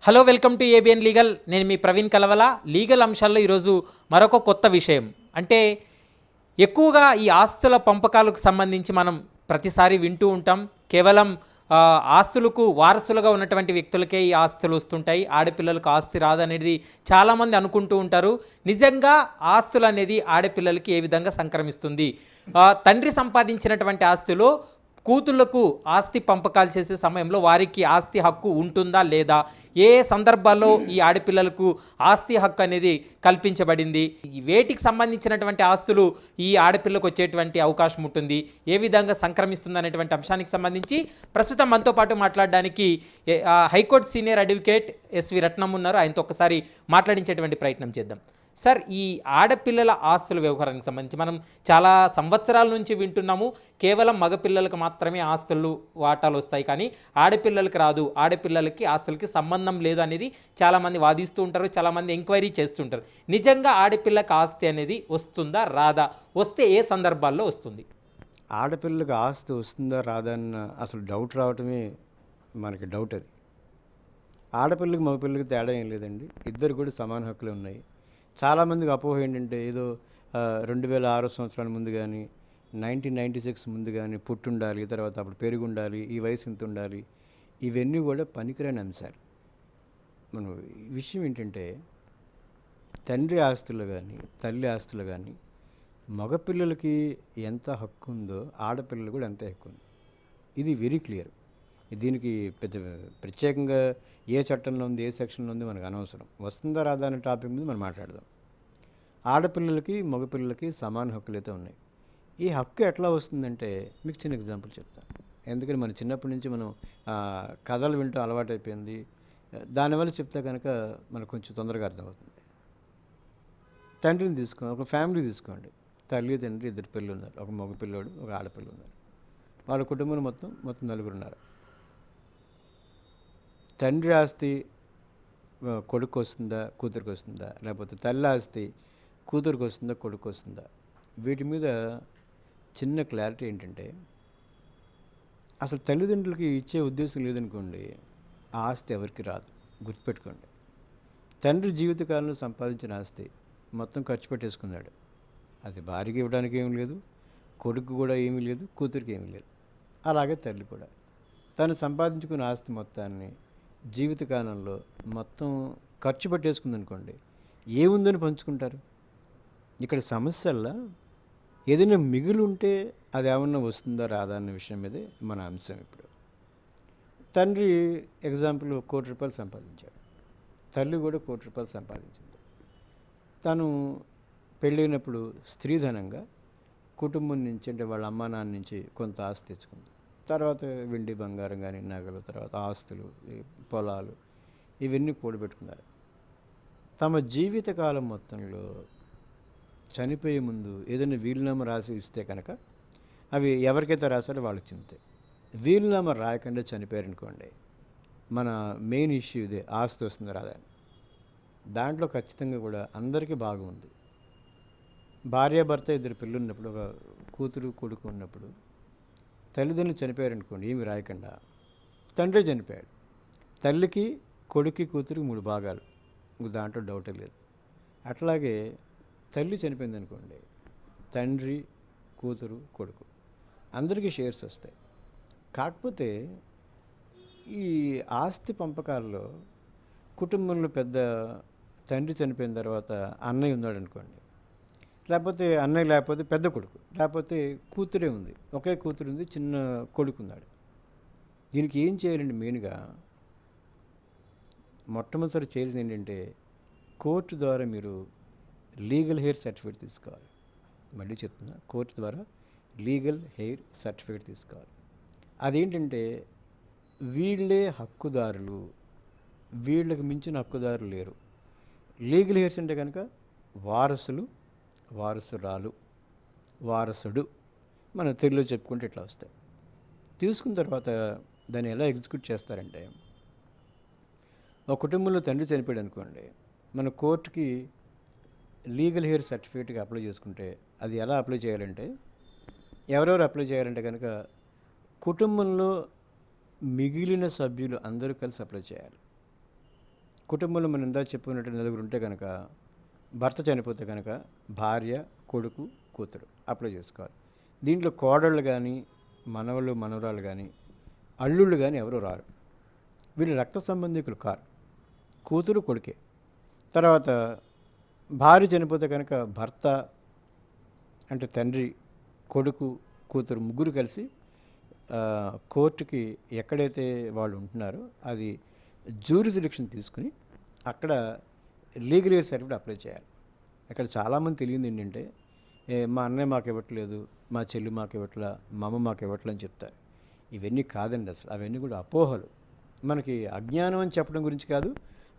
Hello, welcome to ABN legal. నేను మీ Praveen Kalavala. Legal అంశాల్లో ఈరోజు మరొక కొత్త విషయం. అంటే ఎక్కువగా ఈ ఆస్తుల పంపకాలకు సంబంధించి మనం ప్రతిసారి వింటూ ఉంటాం. కేవలం ఆస్తులకు వారసులుగా ఉన్నటువంటి వ్యక్తులకే ఈ ఆస్తులు వస్తుంటాయి, ఆడపిల్లలకు ఆస్తి రాదనేది చాలామంది అనుకుంటూ ఉంటారు. నిజంగా ఆస్తులు అనేది ఆడపిల్లలకి ఏ విధంగా సంక్రమిస్తుంది? తండ్రి సంపాదించినటువంటి ఆస్తులు కూతుళ్లకు ఆస్తి పంపకాలు చేసే సమయంలో వారికి ఆస్తి హక్కు ఉంటుందా లేదా? ఏ సందర్భాల్లో ఈ ఆడపిల్లలకు ఆస్తి హక్కు అనేది కల్పించబడింది? వేటికి సంబంధించినటువంటి ఆస్తులు ఈ ఆడపిల్లకు వచ్చేటువంటి అవకాశం ఉంటుంది? ఏ విధంగా సంక్రమిస్తుంది అనేటువంటి అంశానికి సంబంధించి ప్రస్తుతం మనతో పాటు మాట్లాడడానికి హైకోర్టు సీనియర్ అడ్వకేట్ ఎస్వి రత్నం ఉన్నారు. ఆయనతో ఒకసారి మాట్లాడించేటువంటి ప్రయత్నం చేద్దాం. సార్, ఈ ఆడపిల్లల ఆస్తుల వ్యవహారానికి సంబంధించి మనం చాలా సంవత్సరాల నుంచి వింటున్నాము. కేవలం మగపిల్లలకు మాత్రమే ఆస్తులు వాటాలు వస్తాయి, కానీ ఆడపిల్లలకి రాదు, ఆడపిల్లలకి ఆస్తులకి సంబంధం లేదు అనేది చాలామంది వాదిస్తూ ఉంటారు, చాలామంది ఎంక్వైరీ చేస్తుంటారు. నిజంగా ఆడపిల్లకి ఆస్తి అనేది వస్తుందా రాదా? వస్తే ఏ సందర్భాల్లో వస్తుంది? ఆడపిల్లకి ఆస్తి వస్తుందా రాదా అన్న అసలు డౌట్ రావటమే మనకి డౌట్. అది ఆడపిల్లకి మగపిల్లకి తేడా ఏం లేదండి, ఇద్దరు కూడా సమాన హక్కులు ఉన్నాయి. చాలామందికి అపోహ ఏంటంటే ఏదో 2006 సంవత్సరాల ముందు కానీ 1996 ముందు కానీ పుట్టుండాలి, తర్వాత అప్పుడు పెరుగుండాలి, ఈ వయసు ఇంత ఉండాలి, ఇవన్నీ కూడా పనికిరాని అంశాలు. మనం ఈ విషయం ఏంటంటే తండ్రి ఆస్తులు కానీ తల్లి ఆస్తులు కానీ మగపిల్లలకి ఎంత హక్కు ఉందో ఆడపిల్లలు కూడా అంతే హక్కు ఉంది. ఇది వెరీ క్లియర్. దీనికి పెద్ద ప్రత్యేకంగా ఏ చట్టంలో ఉంది, ఏ సెక్షన్లో ఉంది మనకు అనవసరం. వస్తుందా రాదా అనే టాపిక్ మీద మనం మాట్లాడదాం. ఆడపిల్లలకి మగపిల్లలకి సమాన హక్కులు అయితే ఉన్నాయి. ఈ హక్కు ఎట్లా వస్తుందంటే మీకు చిన్న ఎగ్జాంపుల్ చెప్తాను. ఎందుకంటే మన చిన్నప్పటి నుంచి మనం కథలు వింటూ అలవాటైపోయింది. దానివల్ల చెప్తే కనుక మనకు కొంచెం తొందరగా అర్థమవుతుంది. తండ్రిని తీసుకోండి, ఒక ఫ్యామిలీ తీసుకోండి. తల్లి తండ్రి ఇద్దరు పిల్లలు ఉన్నారు, ఒక మగ పిల్లోడు ఒక ఆడపిల్ల ఉన్నారు. వాళ్ళ కుటుంబంలో మొత్తం నలుగురు ఉన్నారు. తండ్రి ఆస్తి కొడుకు వస్తుందా కూతురికి వస్తుందా, లేకపోతే తల్లి ఆస్తి కూతురికి వస్తుందా కొడుకు వస్తుందా? వీటి మీద చిన్న క్లారిటీ ఏంటంటే అసలు తల్లిదండ్రులకి ఇచ్చే ఉద్దేశం లేదనుకోండి, ఆ ఆస్తి ఎవరికి రాదు. గుర్తుపెట్టుకోండి, తండ్రి జీవితకాలంలో సంపాదించిన ఆస్తి మొత్తం ఖర్చు పెట్టేసుకున్నాడు. అది భార్యకి ఇవ్వడానికి ఏమీ లేదు, కొడుకు కూడా ఏమీ లేదు, కూతురికి ఏమీ లేదు. అలాగే తల్లి కూడా తను సంపాదించుకున్న ఆస్తి మొత్తాన్ని జీవితకాలంలో మొత్తం ఖర్చు పెట్టేసుకుందనుకోండి, ఏముందని పంచుకుంటారు? ఇక్కడ సమస్యల్లో ఏదైనా మిగులు ఉంటే అది ఏమన్నా వస్తుందా రాదా అన్న విషయం మీదే మన అంశం. ఇప్పుడు తండ్రి ఎగ్జాంపుల్ ₹1,00,00,000 సంపాదించాడు, తల్లి కూడా ₹1,00,00,000 సంపాదించింది. తను పెళ్ళైనప్పుడు స్త్రీధనంగా కుటుంబం నుంచి, అంటే వాళ్ళ అమ్మా నాన్న నుంచి కొంత ఆస్తి తెచ్చుకుంది. తర్వాత వెండి బంగారం కానీ నగలు, తర్వాత ఆస్తులు, పొలాలు, ఇవన్నీ కూడబెట్టుకున్నారు. తమ జీవితకాలం మొత్తంలో చనిపోయే ముందు ఏదైనా వీలునామా రాసి ఇస్తే కనుక అవి ఎవరికైతే రాశారో వాళ్ళకి చెందుతాయి. వీలునామా రాయకుండా చనిపోయారనుకోండి, మన మెయిన్ ఇష్యూ ఇదే, ఆస్తి వస్తుందా రాదా అని. దాంట్లో ఖచ్చితంగా కూడా అందరికీ బాగుంది. భార్యాభర్త ఇద్దరు పిల్లలు ఉన్నప్పుడు, ఒక కూతురు కొడుకు ఉన్నప్పుడు తల్లిదండ్రులు చనిపోయారనుకోండి, ఏమి రాయకుండా తండ్రి చనిపోయాడు, తల్లికి కొడుక్కి కూతురికి 3 భాగాలు, దాంట్లో డౌటే లేదు. అట్లాగే తల్లి చనిపోయింది అనుకోండి, తండ్రి కూతురు కొడుకు అందరికీ షేర్స్ వస్తాయి. కాకపోతే ఈ ఆస్తి పంపకాల్లో కుటుంబంలో పెద్ద తండ్రి చనిపోయిన తర్వాత అన్నయ్య ఉన్నాడు అనుకోండి, లేకపోతే అన్నయ్య లేకపోతే పెద్ద కొడుకు, లేకపోతే కూతురే ఉంది, ఒకే కూతురు ఉంది, చిన్న కొడుకు ఉన్నాడు. దీనికి ఏం చేయాలండి? మెయిన్గా మొట్టమొదటిసారి చేయాల్సింది ఏంటంటే కోర్టు ద్వారా మీరు లీగల్ హెయిర్ సర్టిఫికేట్ తీసుకోవాలి. మళ్ళీ చెప్తున్నా, కోర్టు ద్వారా లీగల్ హెయిర్ సర్టిఫికేట్ తీసుకోవాలి. అదేంటంటే వీళ్ళే హక్కుదారులు, వీళ్ళకి మించిన హక్కుదారులు లేరు. లీగల్ హెయిర్స్ అంటే కనుక వారసులు, వారసురాలు, వారసుడు, మనం తెలుగులో చెప్పుకుంటే ఇట్లా వస్తాయి. తీసుకున్న తర్వాత దాన్ని ఎలా ఎగ్జిక్యూట్ చేస్తారంటే, ఒక కుటుంబంలో తండ్రి చనిపోయాడు అనుకోండి, మన కోర్టుకి లీగల్ హెయిర్ సర్టిఫికేట్కి అప్లై చేసుకుంటే అది ఎలా అప్లై చేయాలంటే, ఎవరెవరు అప్లై చేయాలంటే కనుక కుటుంబంలో మిగిలిన సభ్యులు అందరూ కలిసి అప్లై చేయాలి. కుటుంబంలో మనం ఇందా చెప్పుకున్నట్టు నలుగురు ఉంటే కనుక భర్త చనిపోతే కనుక భార్య, కొడుకు, కూతురు అప్లై చేసుకోవాలి. దీంట్లో కోడళ్ళు కానీ, మనవళ్ళు, మనవరాలు కానీ, అల్లుళ్ళు కానీ ఎవరు రారు. వీళ్ళు రక్త సంబంధికులు కారు. కూతురు, కొడుకే. తర్వాత భార్య చనిపోతే కనుక భర్త అంటే తండ్రి, కొడుకు, కూతురు ముగ్గురు కలిసి కోర్టుకి ఎక్కడైతే వాళ్ళు ఉంటున్నారో అది జ్యూరిస్డిక్షన్ తీసుకుని అక్కడ లీగల్ ఎయిడ్ సర్టిఫికేట్ అప్లై చేయాలి. ఇక్కడ చాలామంది తెలియదు ఏంటంటే మా అన్నయ్య మాకు ఇవ్వట్లేదు, మా చెల్లి మాకు ఇవ్వట్లా, మా అమ్మ మాకు ఇవ్వట్లేదు అని చెప్తారు. ఇవన్నీ కాదండి, అసలు అవన్నీ కూడా అపోహలు. మనకి అజ్ఞానం అని చెప్పడం గురించి కాదు,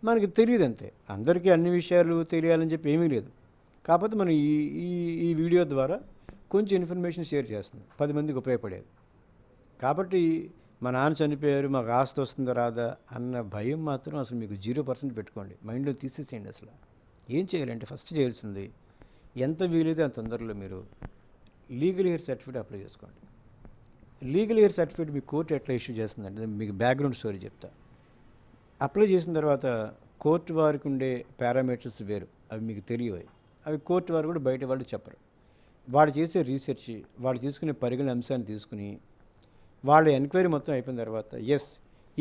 మనకి తెలియదు అంతే. అందరికీ అన్ని విషయాలు తెలియాలని చెప్పి ఏమీ లేదు. కాకపోతే మనం ఈ ఈ ఈ వీడియో ద్వారా కొంచెం ఇన్ఫర్మేషన్ షేర్ చేస్తున్నాం, 10 మందికి ఉపయోగపడేది. కాబట్టి మా నాన్న చనిపోయారు, మాకు ఆస్తి వస్తుందా రాదా అన్న భయం మాత్రం అసలు మీకు 0% పెట్టుకోండి, మైండ్లో తీసేసేయండి. అసలు ఏం చేయాలంటే ఫస్ట్ చేయాల్సింది ఎంత వీలైతే అంత తొందరలో మీరు లీగల్ ఎయిడ్ సర్టిఫికేట్ అప్లై చేసుకోండి. లీగల్ ఎయిడ్ సర్టిఫికేట్ మీ కోర్టు ఎట్లా ఇష్యూ చేస్తుందంటే మీకు బ్యాక్గ్రౌండ్ స్టోరీ చెప్తా. అప్లై చేసిన తర్వాత కోర్టు వారికి ఉండే పారామీటర్స్ వేరు, అవి మీకు తెలియవు. అవి కోర్టు వారు కూడా బయట వాళ్ళు చెప్పరు. వాళ్ళు చేసే రీసెర్చ్, వాళ్ళు తీసుకునే పరిగణ అంశాన్ని తీసుకుని వాళ్ళ ఎంక్వైరీ మొత్తం అయిపోయిన తర్వాత ఎస్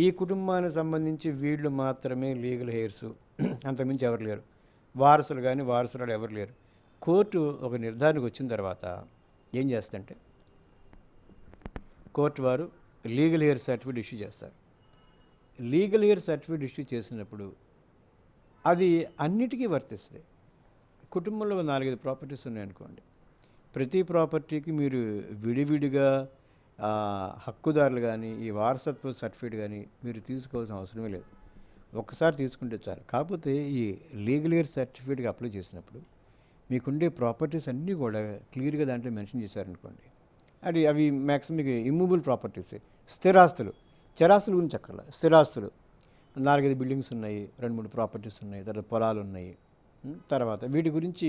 ఈ కుటుంబానికి సంబంధించి వీళ్ళు మాత్రమే లీగల్ హెయిర్స్, అంతకుమించి ఎవరు లేరు, వారసులు కానీ వారసులు ఎవరు లేరు. కోర్టు ఒక నిర్ధారణకు వచ్చిన తర్వాత ఏం చేస్తుందంటే కోర్టు వారు లీగల్ హెయిర్ సర్టిఫికేట్ ఇష్యూ చేస్తారు. లీగల్ హెయిర్ సర్టిఫికేట్ ఇష్యూ చేసినప్పుడు అది అన్నిటికీ వర్తిస్తుంది. కుటుంబంలో 4-5 ప్రాపర్టీస్ ఉన్నాయనుకోండి, ప్రతి ప్రాపర్టీకి మీరు విడివిడిగా హక్కుదారులు కానీ ఈ వారసత్వ సర్టిఫికేట్ కానీ మీరు తీసుకోవాల్సిన అవసరమే లేదు, ఒక్కసారి తీసుకుంటే చాలు. కాకపోతే ఈ లీగల్ ఎయిడ్ సర్టిఫికేట్కి అప్లై చేసినప్పుడు మీకుండే ప్రాపర్టీస్ అన్నీ కూడా క్లియర్గా దాంట్లో మెన్షన్ చేశారనుకోండి, అవి మ్యాక్సిమం మీకు ఇమ్మూబుల్ ప్రాపర్టీస్, స్థిరాస్తులు, చరాస్తుల గురించి అక్కర్లా, స్థిరాస్తులు 4-5 బిల్డింగ్స్ ఉన్నాయి, 2-3 ప్రాపర్టీస్ ఉన్నాయి, తర్వాత పొలాలు ఉన్నాయి. తర్వాత వీటి గురించి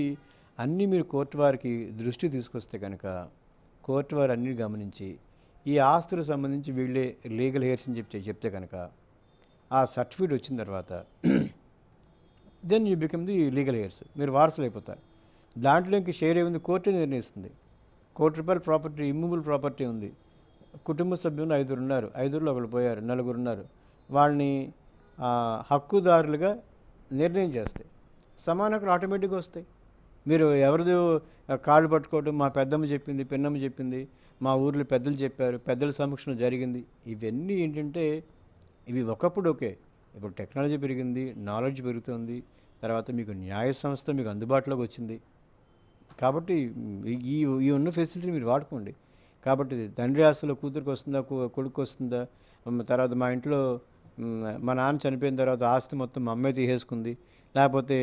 అన్నీ మీరు కోర్టు వారికి దృష్టి తీసుకొస్తే కనుక కోర్టు వారు అన్నీ గమనించి ఈ ఆస్తులకు సంబంధించి వీళ్ళే లీగల్ హెయిర్స్ అని చెప్తే కనుక ఆ సర్టిఫికేట్ వచ్చిన తర్వాత then you become the legal heirs, మీరు వారసులు అయిపోతారు. దాంట్లో ఇంక షేర్ ఏముంది, కోర్టే నిర్ణయిస్తుంది. ₹1,00,00,000 ప్రాపర్టీ, ఇమ్మూబుల్ ప్రాపర్టీ ఉంది, కుటుంబ సభ్యులు 5 ఉన్నారు, 5లో ఒకరు పోయారు, 4 ఉన్నారు, వాళ్ళని హక్కుదారులుగా నిర్ణయం చేస్తాయి. సమాన హక్కులు ఆటోమేటిక్గా వస్తాయి. మీరు ఎవరిదో కాళ్ళు పట్టుకోవడం, మా పెద్దమ్మ చెప్పింది, పిన్నమ్మ చెప్పింది, మా ఊర్లో పెద్దలు చెప్పారు, పెద్దల సమక్షంలో జరిగింది, ఇవన్నీ ఏంటంటే ఇవి ఒకప్పుడు ఓకే, ఇప్పుడు టెక్నాలజీ పెరిగింది, నాలెడ్జ్ పెరుగుతుంది, తర్వాత మీకు న్యాయ సంస్థ మీకు అందుబాటులోకి వచ్చింది. కాబట్టి ఈ ఈ ఉన్న ఫెసిలిటీ మీరు వాడుకోండి. కాబట్టి తండ్రి ఆస్తులో కూతురికి వస్తుందా, కొడుకు వస్తుందా, తర్వాత మా ఇంట్లో మా నాన్న చనిపోయిన తర్వాత ఆస్తి మొత్తం మా అమ్మాయి తీసేసుకుంది, లేకపోతే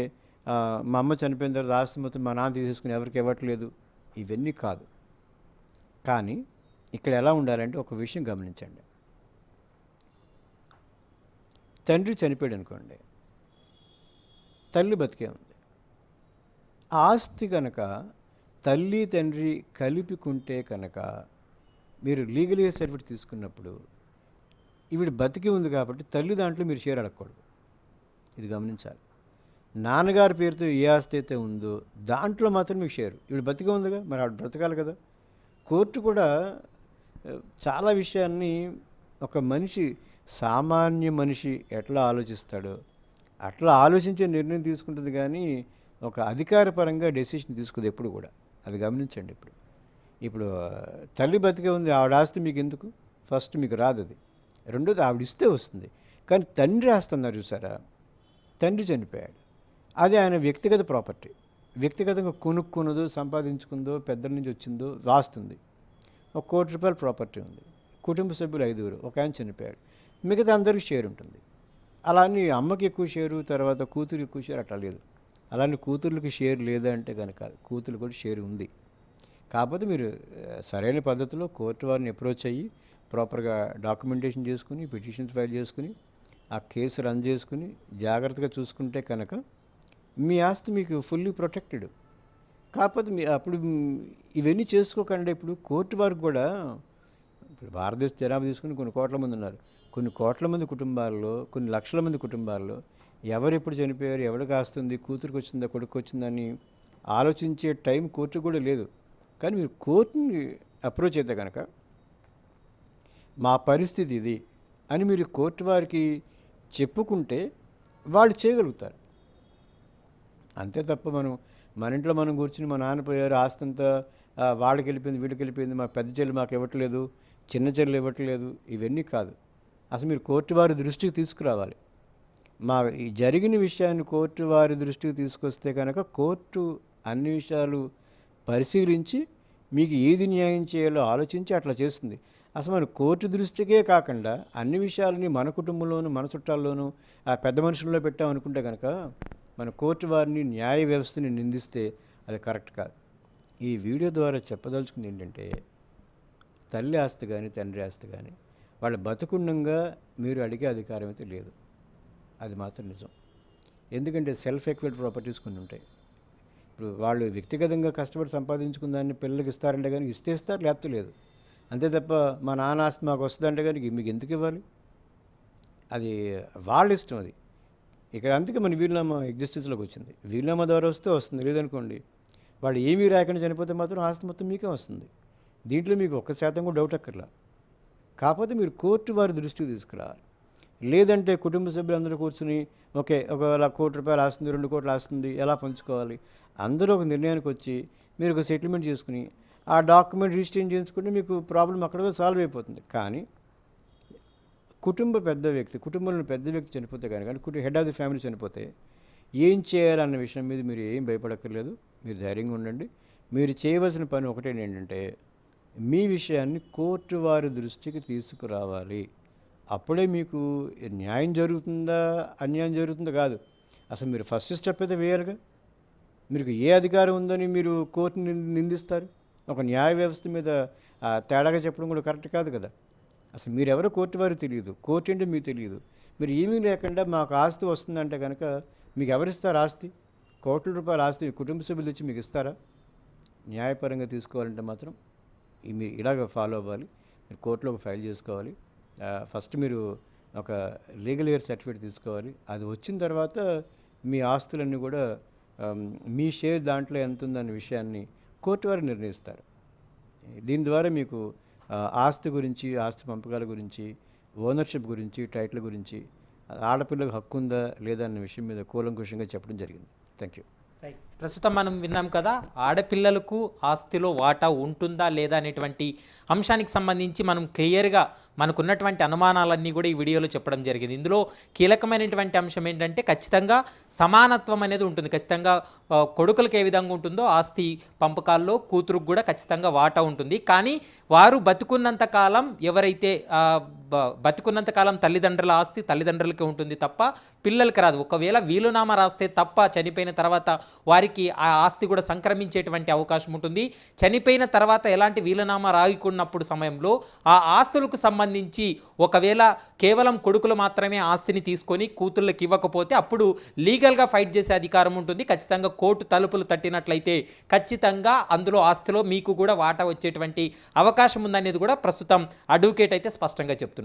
మా అమ్మ చనిపోయిన తర్వాత ఆస్తి మొత్తం మా నాన్న తీసేసుకుని ఎవరికి ఇవ్వట్లేదు, ఇవన్నీ కాదు. కానీ ఇక్కడ ఎలా ఉండాలంటే ఒక విషయం గమనించండి. తండ్రి చనిపోయాడు అనుకోండి, తల్లి బతికే ఉంది. ఆస్తి కనుక తల్లి తండ్రి కలిపికుంటే కనుక మీరు లీగల్ ఎయిడ్ సర్టిఫికేట్ తీసుకున్నప్పుడు ఈవిడ బతికి ఉంది కాబట్టి తల్లి దాంట్లో మీరు షేర్ అడగకూడదు, ఇది గమనించాలి. నాన్నగారి పేరుతో ఏ ఆస్తి అయితే ఉందో దాంట్లో మాత్రం మీకు షేరు. ఈవిడ బతికి ఉందిగా, మరి ఆవిడ బ్రతకాలి కదా. కోర్టు కూడా చాలా విషయాన్ని ఒక మనిషి, సామాన్య మనిషి ఎట్లా ఆలోచిస్తాడో అట్లా ఆలోచించే నిర్ణయం తీసుకుంటుంది, కానీ ఒక అధికారపరంగా డెసిషన్ తీసుకోదు ఎప్పుడు కూడా. అది గమనించండి. ఇప్పుడు తల్లి బతికే ఉంది, ఆవిడ ఆస్తి మీకు ఎందుకు, ఫస్ట్ మీకు రాదు అది. రెండోది ఆవిడ ఇస్తే వస్తుంది, కానీ తండ్రి ఆస్తున్నారు చూసారా, తండ్రి చనిపోయాడు, అది ఆయన వ్యక్తిగత ప్రాపర్టీ, వ్యక్తిగతంగా కొనుక్కున్నదో సంపాదించుకుందో పెద్దల నుంచి వచ్చిందో రాస్తుంది. ₹1,00,00,000 ప్రాపర్టీ ఉంది, కుటుంబ సభ్యులు 5, ఒక ఆయన చనిపోయాడు, మిగతా అందరికీ షేర్ ఉంటుంది. అలానే అమ్మకి ఎక్కువ షేరు, తర్వాత కూతురు ఎక్కువ షేర్ అట్లా లేదు. అలానే కూతుర్లకి షేర్ లేదా అంటే కనుక కూతురు కూడా షేర్ ఉంది. కాకపోతే మీరు సరైన పద్ధతిలో కోర్టు వారిని అప్రోచ్ అయ్యి ప్రాపర్గా డాక్యుమెంటేషన్ చేసుకుని, పిటిషన్స్ ఫైల్ చేసుకుని, ఆ కేసు రన్ చేసుకుని జాగ్రత్తగా చూసుకుంటే కనుక మీ ఆస్తి మీకు ఫుల్లీ ప్రొటెక్టెడ్. కాకపోతే అప్పుడు ఇవన్నీ చేసుకోకండి. ఇప్పుడు కోర్టు వారికి కూడా, ఇప్పుడు భారతదేశ జనాభా తీసుకుని కొన్ని కోట్ల మంది ఉన్నారు, కొన్ని కోట్ల మంది కుటుంబాల్లో, కొన్ని లక్షల మంది కుటుంబాల్లో ఎవరెప్పుడు చనిపోయారు, ఎవరికి ఆస్తుంది, కూతురికి వచ్చిందా, కొడుకు వచ్చిందని ఆలోచించే టైం కోర్టు కూడా లేదు. కానీ మీరు కోర్టుని అప్రోచ్ అయితే కనుక మా పరిస్థితి ఇది అని మీరు కోర్టు వారికి చెప్పుకుంటే వాళ్ళు చేయగలుగుతారు. అంతే తప్ప మన ఇంట్లో మనం కూర్చుని మా నాన్న పోయారు, ఆస్తి అంతా వాళ్ళకి వెళ్ళిపోయింది, వీళ్ళకి వెళ్ళిపోయింది, మా పెద్ద చెల్లి మాకు ఇవ్వట్లేదు, చిన్న చెల్లి ఇవ్వట్లేదు, ఇవన్నీ కాదు. అసలు మీరు కోర్టు వారి దృష్టికి తీసుకురావాలి. ఈ జరిగిన విషయాన్ని కోర్టు వారి దృష్టికి తీసుకొస్తే కనుక కోర్టు అన్ని విషయాలు పరిశీలించి మీకు ఏది న్యాయం చేయాలో ఆలోచించి అట్లా చేస్తుంది. అసలు మన కోర్టు దృష్టికే కాకుండా అన్ని విషయాలని మన కుటుంబంలోనూ, మన చుట్టాల్లోనూ, ఆ పెద్ద మనుషుల్లో పెట్టామనుకుంటే కనుక మన కోర్టు వారిని, న్యాయ వ్యవస్థని నిందిస్తే అది కరెక్ట్ కాదు. ఈ వీడియో ద్వారా చెప్పదలుచుకుంది ఏంటంటే, తల్లి ఆస్తి కానీ, తండ్రి ఆస్తి కానీ వాళ్ళ బతుకుండంగా మీరు అడిగే అధికారం అయితే లేదు. అది మాత్రం నిజం. ఎందుకంటే సెల్ఫ్ ఎక్వైర్డ్ ప్రాపర్టీస్ కొన్ని ఉంటాయి. ఇప్పుడు వాళ్ళు వ్యక్తిగతంగా కష్టపడి సంపాదించుకున్న దాన్ని పిల్లలకి ఇస్తారంటే కానీ ఇస్తే ఇస్తారు, లేకపోతే లేదు. అంతే తప్ప మా నాన్న ఆస్తి మాకు వస్తుందంటే కానీ మీకు ఎందుకు ఇవ్వాలి? అది వాళ్ళ ఇష్టం. అది ఇక్కడ అందుకే మన వీలునామా ఎగ్జిస్టెన్స్లోకి వచ్చింది. వీలునామా ద్వారా వస్తే వస్తుంది, లేదనుకోండి వాళ్ళు ఏమీ రాకుండా చనిపోతే మాత్రం ఆస్తి మొత్తం మీకే వస్తుంది. దీంట్లో మీకు 1% కూడా డౌట్ అక్కర్లా. కాకపోతే మీరు కోర్టు వారి దృష్టికి తీసుకురావాలి. లేదంటే కుటుంబ సభ్యులందరూ కూర్చుని ఓకే, ఒకవేళ ₹1,00,00,000 ఆస్తుంది, 2 కోట్లు ఆస్తుంది, ఎలా పంచుకోవాలి, అందరూ ఒక నిర్ణయానికి వచ్చి మీరు ఒక సెటిల్మెంట్ చేసుకుని ఆ డాక్యుమెంట్ రిజిస్ట్రేషన్ చేయించుకుంటే మీకు ప్రాబ్లం అక్కడ సాల్వ్ అయిపోతుంది. కానీ కుటుంబంలో పెద్ద వ్యక్తి చనిపోతే కానీ హెడ్ ఆఫ్ ది ఫ్యామిలీ చనిపోతే ఏం చేయాలన్న విషయం మీద మీరు ఏం భయపడక్కర్లేదు. మీరు ధైర్యంగా ఉండండి. మీరు చేయవలసిన పని ఒకటేంటంటే మీ విషయాన్ని కోర్టు వారి దృష్టికి తీసుకురావాలి. అప్పుడే మీకు న్యాయం జరుగుతుందా, అన్యాయం జరుగుతుందా కాదు, అసలు మీరు ఫస్ట్ స్టెప్ అయితే వేయాలిగా. మీకు ఏ అధికారం ఉందని మీరు కోర్టుని నిందిస్తారు? ఒక న్యాయ వ్యవస్థ మీద తేడాగా చెప్పడం కూడా కరెక్ట్ కాదు కదా. అసలు మీరెవరో కోర్టు వారికి తెలియదు, కోర్టు ఏంటో మీకు తెలియదు. మీరు ఏమీ లేకుండా మాకు ఆస్తి వస్తుందంటే కనుక మీకు ఎవరిస్తారు ఆస్తి? ₹1,00,00,000 ఆస్తి మీ కుటుంబ సభ్యులు తెచ్చి మీకు ఇస్తారా? న్యాయపరంగా తీసుకోవాలంటే మాత్రం మీరు ఇలాగ ఫాలో అవ్వాలి. మీరు కోర్టులో ఫైల్ చేసుకోవాలి. ఫస్ట్ మీరు ఒక లీగల్ ఎయిర్ సర్టిఫికేట్ తీసుకోవాలి. అది వచ్చిన తర్వాత మీ ఆస్తులన్నీ కూడా మీ షేర్ దాంట్లో ఎంత ఉందనే విషయాన్ని కోర్టు వారు నిర్ణయిస్తారు. దీని ద్వారా మీకు ఆస్తి గురించి, ఆస్తి పంపకాల గురించి, ఓనర్షిప్ గురించి, టైటిల్ గురించి, ఆడపిల్లకు హక్కు ఉందా లేదా అన్న విషయం మీద కూలంకుషంగా చెప్పడం జరిగింది. Thank you. ప్రస్తుతం మనం విన్నాం కదా, ఆడపిల్లలకు ఆస్తిలో వాటా ఉంటుందా లేదా అనేటువంటి అంశానికి సంబంధించి మనం క్లియర్గా మనకున్నటువంటి అనుమానాలన్నీ కూడా ఈ వీడియోలో చెప్పడం జరిగింది. ఇందులో కీలకమైనటువంటి అంశం ఏంటంటే ఖచ్చితంగా సమానత్వం అనేది ఉంటుంది. ఖచ్చితంగా కొడుకులకు ఏ విధంగా ఉంటుందో ఆస్తి పంపకాల్లో కూతురుకు కూడా ఖచ్చితంగా వాటా ఉంటుంది. కానీ వారు బతుకున్నంత కాలం ఎవరైతే బతుకున్నంత కాలం తల్లిదండ్రుల ఆస్తి తల్లిదండ్రులకే ఉంటుంది తప్ప పిల్లలకి రాదు. ఒకవేళ వీలునామా రాస్తే తప్ప చనిపోయిన తర్వాత వారికి ఆ ఆస్తి కూడా సంక్రమించేటువంటి అవకాశం ఉంటుంది. చనిపోయిన తర్వాత ఎలాంటి వీలునామా రాయకున్నప్పుడు సమయంలో ఆ ఆస్తులకు సంబంధించి ఒకవేళ కేవలం కొడుకులు మాత్రమే ఆస్తిని తీసుకొని కూతుళ్ళకి ఇవ్వకపోతే అప్పుడు లీగల్గా ఫైట్ చేసే అధికారం ఉంటుంది. ఖచ్చితంగా కోర్టు తలుపులు తట్టినట్లయితే ఖచ్చితంగా అందులో ఆస్తిలో మీకు కూడా వాటా వచ్చేటువంటి అవకాశం ఉందనేది కూడా ప్రస్తుతం అడ్వకేట్ అయితే స్పష్టంగా చెప్తున్నారు.